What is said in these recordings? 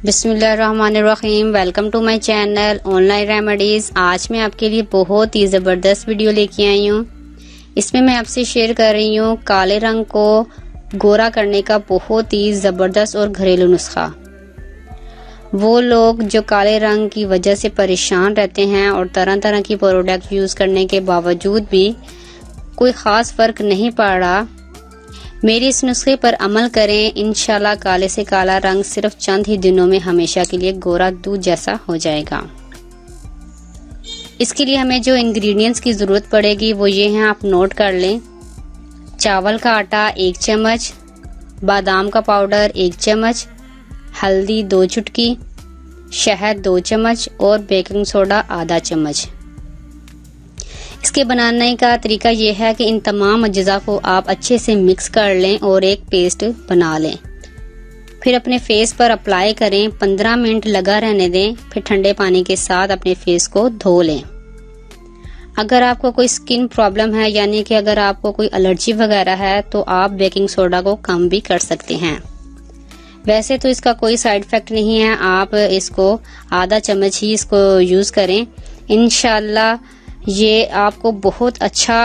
बिस्मिल्लाहिर्रहमानिर्रहीम। Welcome to my channel online remedies. आज मैं आपके लिए बहुत ही ज़बरदस्त वीडियो लेके आई हूँ। इसमें मैं आपसे शेयर कर रही हूँ काले रंग को गोरा करने का बहुत ही ज़बरदस्त और घरेलू नुस्खा। वो लोग जो काले रंग की वजह से परेशान रहते हैं और तरह तरह की प्रोडक्ट यूज़ करने के बावजूद भी कोई ख़ास फ़र्क नहीं पड़ रहा, मेरे इस नुस्खे पर अमल करें। इंशाल्लाह काले से काला रंग सिर्फ चंद ही दिनों में हमेशा के लिए गोरा दूध जैसा हो जाएगा। इसके लिए हमें जो इंग्रेडिएंट्स की ज़रूरत पड़ेगी वो ये हैं, आप नोट कर लें। चावल का आटा 1 चम्मच, बादाम का पाउडर 1 चम्मच, हल्दी 2 चुटकी, शहद 2 चम्मच और बेकिंग सोडा आधा चम्मच। इसके बनाने का तरीका ये है कि इन तमाम अज्जा को आप अच्छे से मिक्स कर लें और एक पेस्ट बना लें। फिर अपने फेस पर अप्लाई करें, 15 मिनट लगा रहने दें, फिर ठंडे पानी के साथ अपने फेस को धो लें। अगर आपको कोई स्किन प्रॉब्लम है, यानी कि अगर आपको कोई एलर्जी वगैरह है, तो आप बेकिंग सोडा को कम भी कर सकते हैं। वैसे तो इसका कोई साइड इफेक्ट नहीं है, आप इसको आधा चम्मच ही इसको यूज करें। इंशाल्लाह ये आपको बहुत अच्छा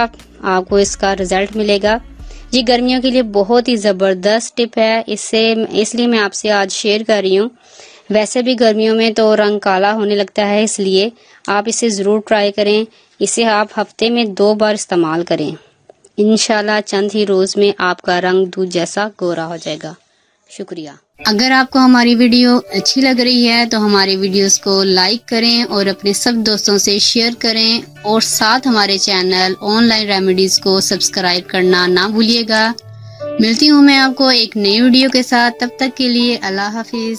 आपको इसका रिजल्ट मिलेगा। ये गर्मियों के लिए बहुत ही ज़बरदस्त टिप है, इसलिए मैं आपसे आज शेयर कर रही हूँ। वैसे भी गर्मियों में तो रंग काला होने लगता है, इसलिए आप इसे ज़रूर ट्राई करें। इसे आप हफ्ते में 2 बार इस्तेमाल करें। इंशाल्लाह चंद ही रोज़ में आपका रंग दूध जैसा गोरा हो जाएगा। शुक्रिया। अगर आपको हमारी वीडियो अच्छी लग रही है तो हमारे वीडियोस को लाइक करें और अपने सब दोस्तों से शेयर करें और साथ हमारे चैनल ऑनलाइन रेमेडीज को सब्सक्राइब करना ना भूलिएगा। मिलती हूँ मैं आपको एक नई वीडियो के साथ, तब तक के लिए अल्लाह हाफिज।